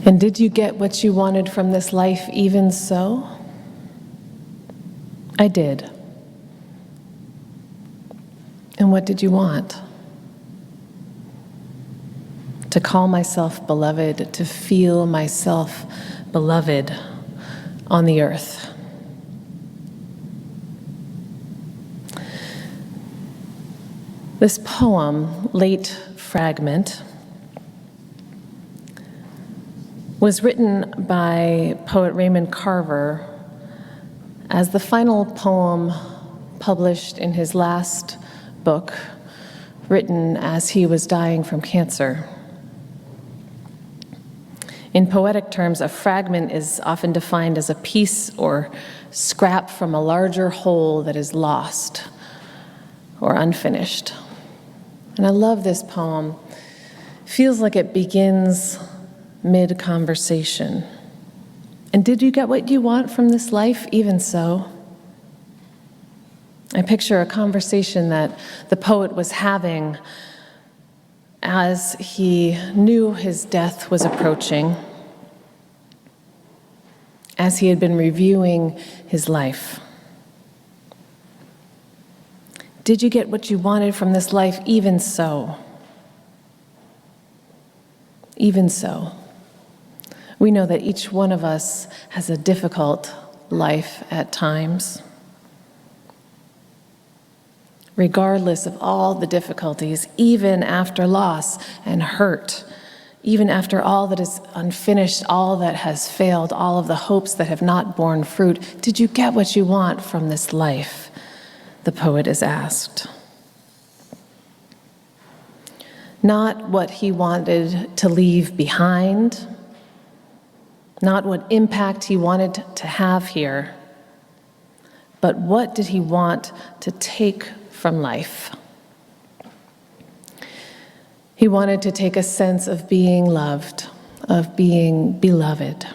And did you get what you wanted from this life even so? I did. And what did you want? To call myself beloved, to feel myself beloved on the earth. This poem, Late Fragment, was written by poet Raymond Carver as the final poem published in his last book, written as he was dying from cancer. In poetic terms, a fragment is often defined as a piece or scrap from a larger whole that is lost or unfinished. And I love this poem. It feels like it begins mid-conversation. And did you get what you want from this life? Even so. I picture a conversation that the poet was having as he knew his death was approaching, as he had been reviewing his life. Did you get what you wanted from this life? Even so. Even so. We know that each one of us has a difficult life at times. Regardless of all the difficulties, even after loss and hurt, even after all that is unfinished, all that has failed, all of the hopes that have not borne fruit, did you get what you want from this life? The poet is asked. Not what he wanted to leave behind, not what impact he wanted to have here, but what did he want to take from life? He wanted to take a sense of being loved, of being beloved,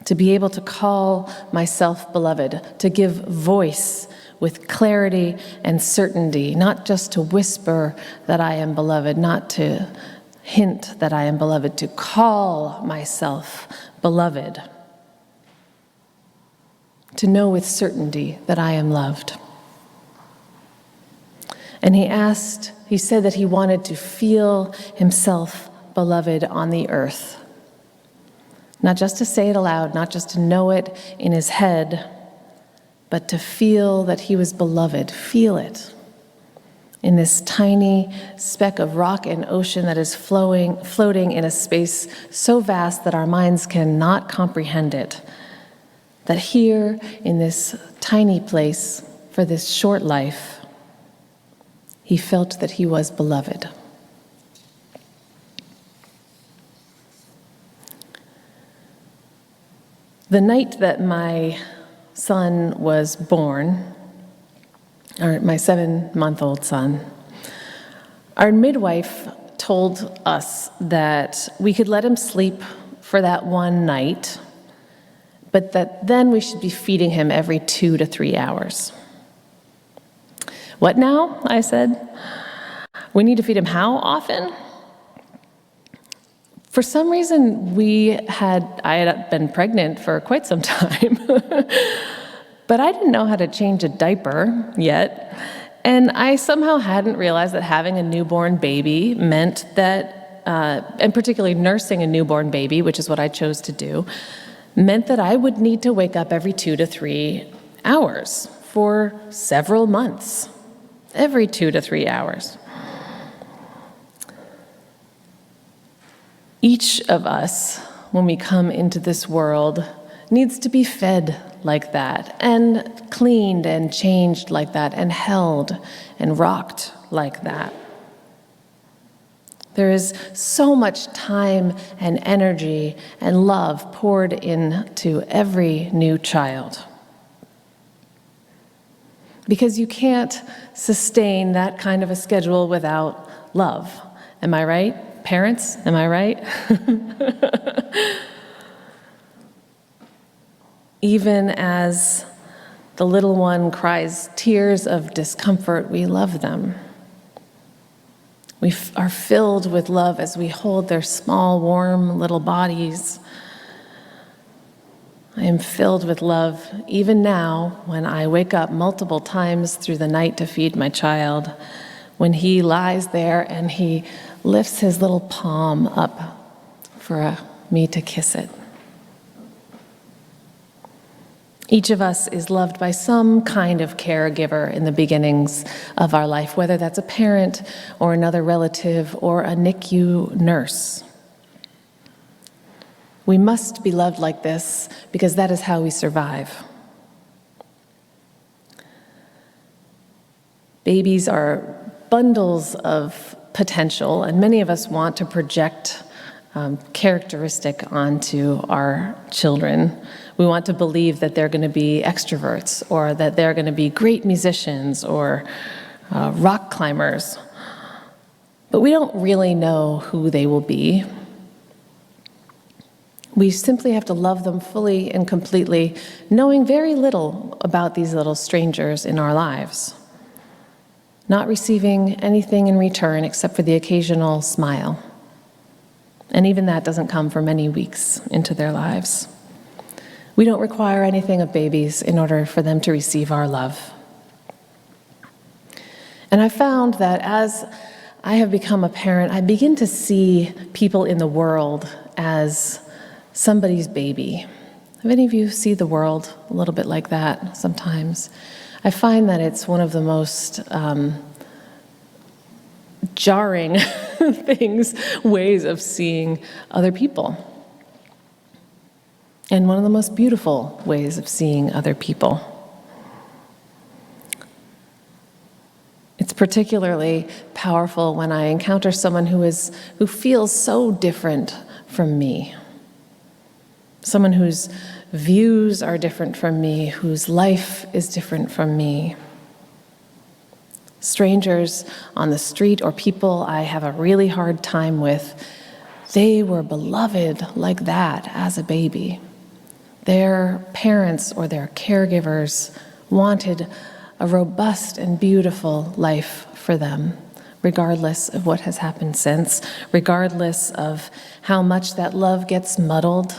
to be able to call myself beloved, to give voice with clarity and certainty, not just to whisper that I am beloved, not to hint that I am beloved, to call myself beloved, to know with certainty that I am loved. And he said that he wanted to feel himself beloved on the earth. Not just to say it aloud, not just to know it in his head, but to feel that he was beloved, feel it in this tiny speck of rock and ocean that is floating in a space so vast that our minds cannot comprehend it. That here in this tiny place for this short life, he felt that he was beloved. The night that my son was born, or my 7-month-old son, our midwife told us that we could let him sleep for that one night, but that then we should be feeding him every 2 to 3 hours. What now? I said. We need to feed him how often? For some reason, I had been pregnant for quite some time, but I didn't know how to change a diaper yet, and I somehow hadn't realized that having a newborn baby meant that, and particularly nursing a newborn baby, which is what I chose to do, meant that I would need to wake up every 2 to 3 hours for several months, every 2 to 3 hours. Each of us, when we come into this world, needs to be fed like that, and cleaned and changed like that, and held and rocked like that. There is so much time and energy and love poured into every new child. Because you can't sustain that kind of a schedule without love. Am I right? Parents, am I right? Even as the little one cries tears of discomfort, we love them. We are filled with love as we hold their small, warm little bodies. I am filled with love even now when I wake up multiple times through the night to feed my child, when he lies there and he lifts his little palm up for me to kiss it. Each of us is loved by some kind of caregiver in the beginnings of our life, whether that's a parent or another relative or a NICU nurse. We must be loved like this because that is how we survive. Babies are bundles of potential, and many of us want to project characteristic onto our children. We want to believe that they're going to be extroverts, or that they're going to be great musicians, or rock climbers. But we don't really know who they will be. We simply have to love them fully and completely, knowing very little about these little strangers in our lives, not receiving anything in return except for the occasional smile. And even that doesn't come for many weeks into their lives. We don't require anything of babies in order for them to receive our love. And I found that as I have become a parent, I begin to see people in the world as somebody's baby. Have any of you see the world a little bit like that sometimes? I find that it's one of the most jarring ways of seeing other people. And one of the most beautiful ways of seeing other people. It's particularly powerful when I encounter someone who feels so different from me. Someone whose views are different from me, whose life is different from me. Strangers on the street or people I have a really hard time with, they were beloved like that as a baby. Their parents or their caregivers wanted a robust and beautiful life for them, regardless of what has happened since, regardless of how much that love gets muddled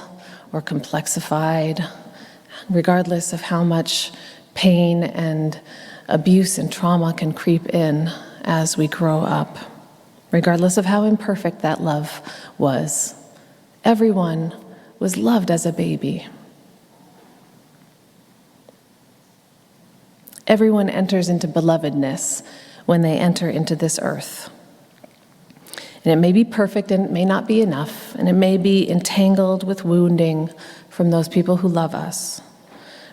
or complexified, regardless of how much pain and abuse and trauma can creep in as we grow up, regardless of how imperfect that love was. Everyone was loved as a baby. Everyone enters into belovedness when they enter into this earth. And it may be perfect and it may not be enough, and it may be entangled with wounding from those people who love us.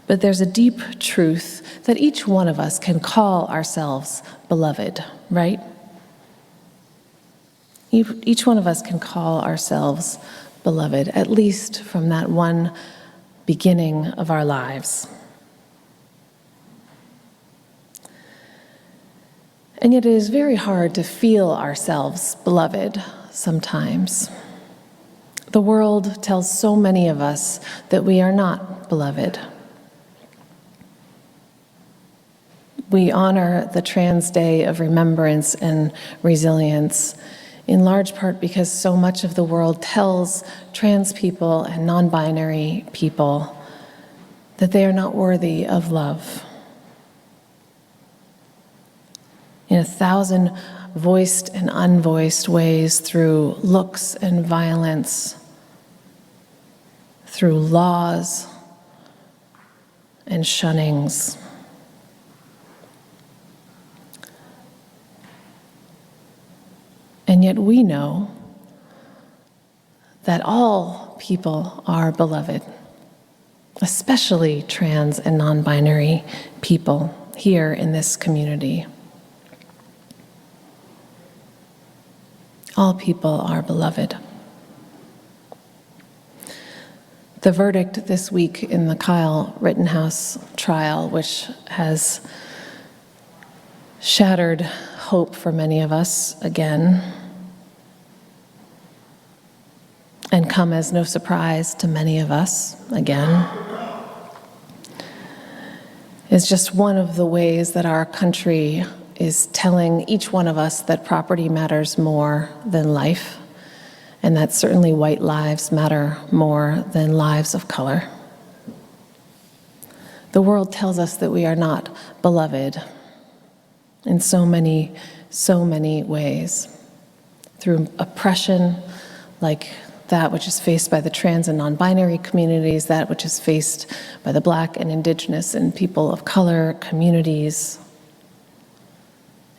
But there's a deep truth that each one of us can call ourselves beloved, right? Each one of us can call ourselves beloved, at least from that one beginning of our lives. And yet it is very hard to feel ourselves beloved sometimes. The world tells so many of us that we are not beloved. We honor the Trans Day of Remembrance and Resilience, in large part because so much of the world tells trans people and non-binary people that they are not worthy of love. In 1,000 voiced and unvoiced ways, through looks and violence, through laws and shunnings. And yet we know that all people are beloved, especially trans and non-binary people here in this community. All people are beloved. The verdict this week in the Kyle Rittenhouse trial, which has shattered hope for many of us again, and come as no surprise to many of us again, is just one of the ways that our country is telling each one of us that property matters more than life, and that certainly white lives matter more than lives of color. The world tells us that we are not beloved in so many ways. Through oppression, like that which is faced by the trans and non-binary communities, that which is faced by the Black and Indigenous and people of color communities.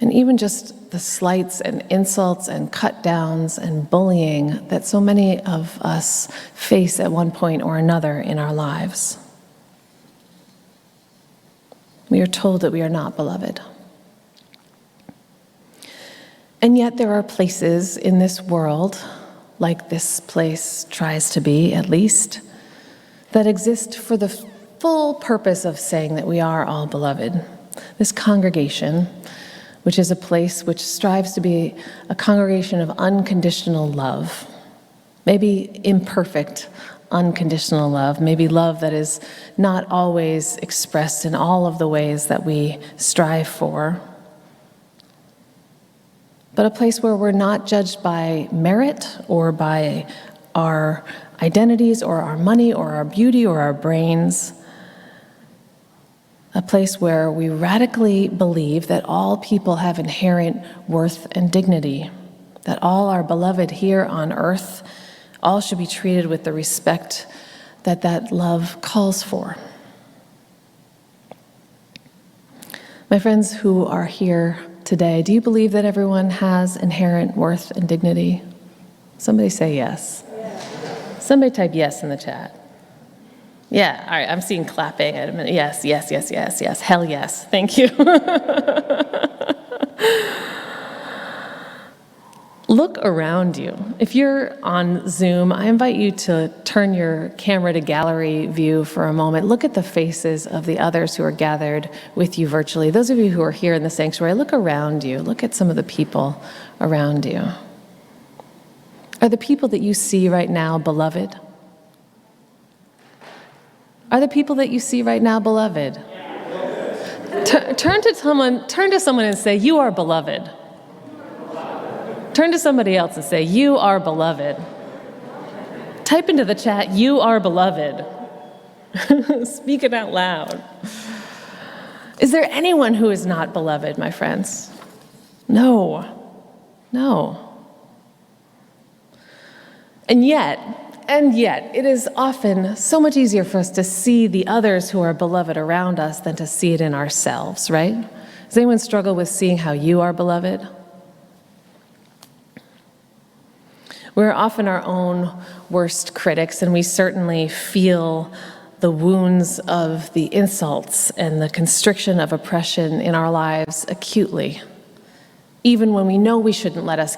And even just the slights and insults and cut downs and bullying that so many of us face at one point or another in our lives. We are told that we are not beloved. And yet there are places in this world, like this place tries to be at least, that exist for the full purpose of saying that we are all beloved. This congregation, which is a place which strives to be a congregation of unconditional love, maybe imperfect unconditional love, maybe love that is not always expressed in all of the ways that we strive for, but a place where we're not judged by merit or by our identities or our money or our beauty or our brains. A place where we radically believe that all people have inherent worth and dignity, that all are beloved here on earth, all should be treated with the respect that that love calls for. My friends who are here today, do you believe that everyone has inherent worth and dignity? Somebody say yes. Somebody type yes in the chat. Yeah, all right, I'm seeing clapping. Yes, yes, yes, yes, yes. Hell yes. Thank you. Look around you. If you're on Zoom, I invite you to turn your camera to gallery view for a moment. Look at the faces of the others who are gathered with you virtually. Those of you who are here in the sanctuary, look around you. Look at some of the people around you. Are the people that you see right now beloved? Are the people that you see right now beloved? Turn to someone and say, "You are beloved." Turn to somebody else and say, "You are beloved." Type into the chat, "You are beloved." Speak it out loud. Is there anyone who is not beloved, my friends? No. And yet, it is often so much easier for us to see the others who are beloved around us than to see it in ourselves, right? Does anyone struggle with seeing how you are beloved? We're often our own worst critics, and we certainly feel the wounds of the insults and the constriction of oppression in our lives acutely. Even when we know we shouldn't let it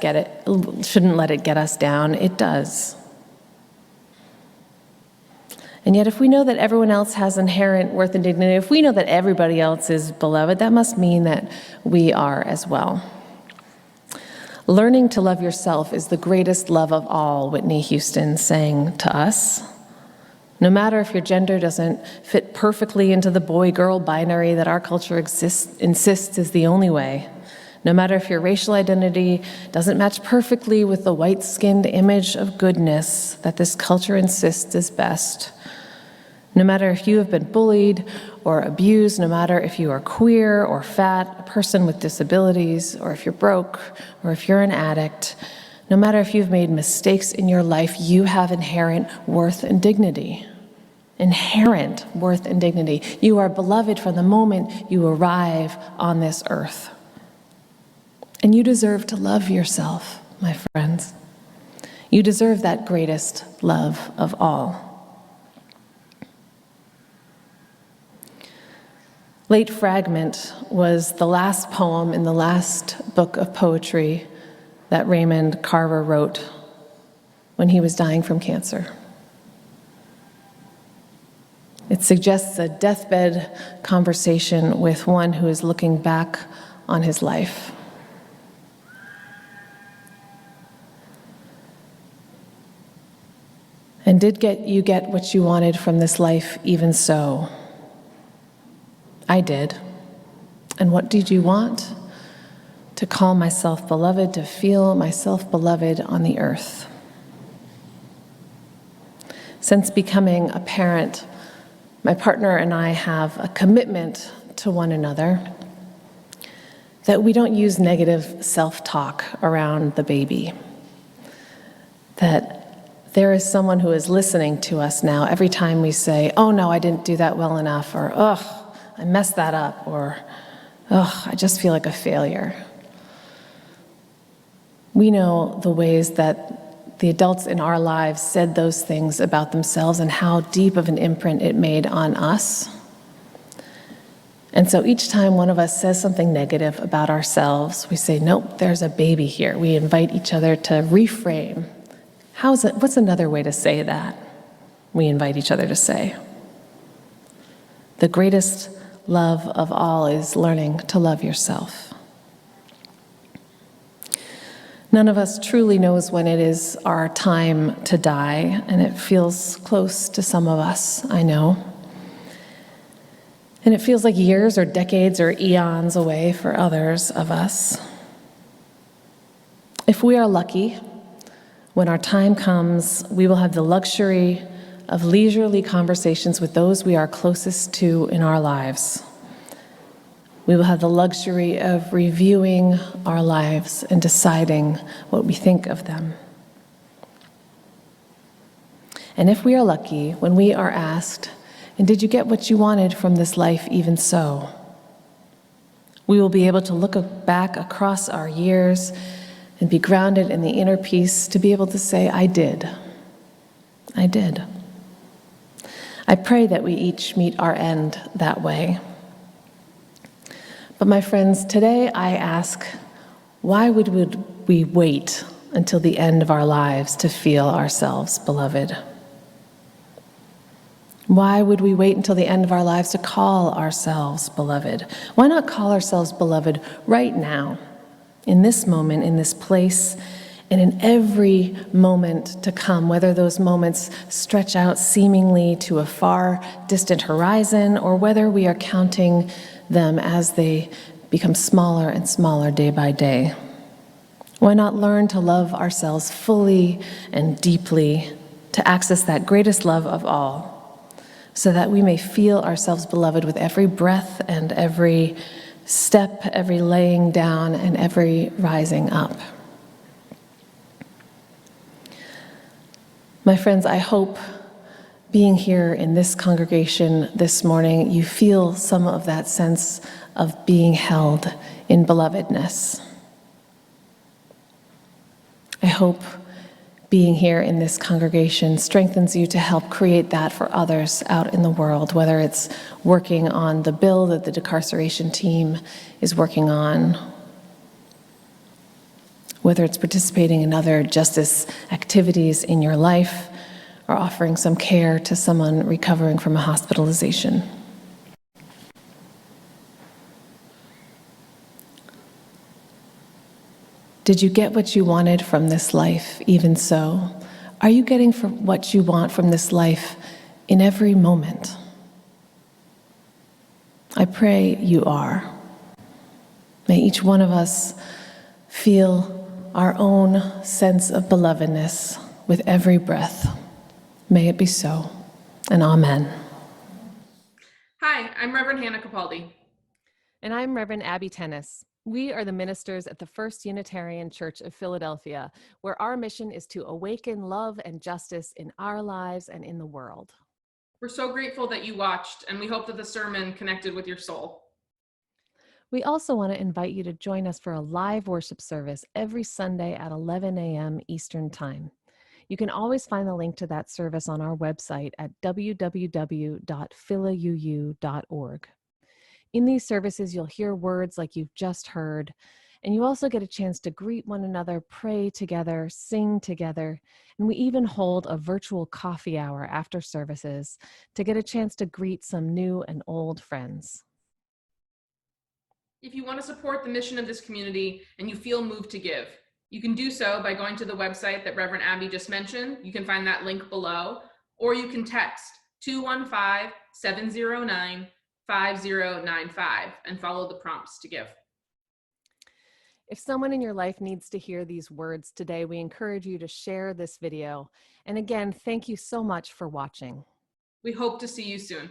get us down, it does. And yet, if we know that everyone else has inherent worth and dignity, if we know that everybody else is beloved, that must mean that we are as well. Learning to love yourself is the greatest love of all, Whitney Houston sang to us. No matter if your gender doesn't fit perfectly into the boy-girl binary that our culture insists is the only way. No matter if your racial identity doesn't match perfectly with the white-skinned image of goodness that this culture insists is best. No matter if you have been bullied or abused, no matter if you are queer or fat, a person with disabilities, or if you're broke, or if you're an addict, no matter if you've made mistakes in your life, you have inherent worth and dignity. Inherent worth and dignity. You are beloved from the moment you arrive on this earth. And you deserve to love yourself, my friends. You deserve that greatest love of all. Late Fragment was the last poem in the last book of poetry that Raymond Carver wrote when he was dying from cancer. It suggests a deathbed conversation with one who is looking back on his life. And did you get what you wanted from this life even so? I did. And what did you want? to call myself beloved, to feel myself beloved on the earth. Since becoming a parent, my partner and I have a commitment to one another that we don't use negative self-talk around the baby. That there is someone who is listening to us now every time we say, oh no, I didn't do that well enough, or ugh, I messed that up, or ugh, I just feel like a failure. We know the ways that the adults in our lives said those things about themselves and how deep of an imprint it made on us. And so each time one of us says something negative about ourselves, we say, nope, there's a baby here. We invite each other to reframe. What's another way to say that? We invite each other to say. The greatest love of all is learning to love yourself. None of us truly knows when it is our time to die, and it feels close to some of us, I know. And it feels like years or decades or eons away for others of us. If we are lucky, when our time comes, we will have the luxury of leisurely conversations with those we are closest to in our lives. We will have the luxury of reviewing our lives and deciding what we think of them. And if we are lucky, when we are asked, and did you get what you wanted from this life even so? We will be able to look back across our years and be grounded in the inner peace to be able to say, I did. I did. I pray that we each meet our end that way. But my friends, today I ask, why would we wait until the end of our lives to feel ourselves beloved? Why would we wait until the end of our lives to call ourselves beloved? Why not call ourselves beloved right now? In this moment, in this place, and in every moment to come, whether those moments stretch out seemingly to a far distant horizon, or whether we are counting them as they become smaller and smaller day by day. Why not learn to love ourselves fully and deeply, to access that greatest love of all, so that we may feel ourselves beloved with every breath and every step, every laying down, and every rising up. My friends, I hope being here in this congregation this morning, you feel some of that sense of being held in belovedness. I hope being here in this congregation strengthens you to help create that for others out in the world, whether it's working on the bill that the decarceration team is working on, whether it's participating in other justice activities in your life, or offering some care to someone recovering from a hospitalization. Did you get what you wanted from this life, even so? Are you getting what you want from this life in every moment? I pray you are. May each one of us feel our own sense of belovedness with every breath. May it be so, and amen. Hi, I'm Reverend Hannah Capaldi. And I'm Reverend Abbey Tennis. We are the ministers at the First Unitarian Church of Philadelphia, where our mission is to awaken love and justice in our lives and in the world. We're so grateful that you watched, and we hope that the sermon connected with your soul. We also want to invite you to join us for a live worship service every Sunday at 11 a.m. Eastern Time. You can always find the link to that service on our website at www.philauu.org. In these services, you'll hear words like you've just heard, and you also get a chance to greet one another, pray together, sing together, and we even hold a virtual coffee hour after services to get a chance to greet some new and old friends. If you want to support the mission of this community and you feel moved to give, you can do so by going to the website that Reverend Abbey just mentioned. You can find that link below, or you can text 215-709-5095 and follow the prompts to give. If someone in your life needs to hear these words today, we encourage you to share this video. And again, thank you so much for watching. We hope to see you soon.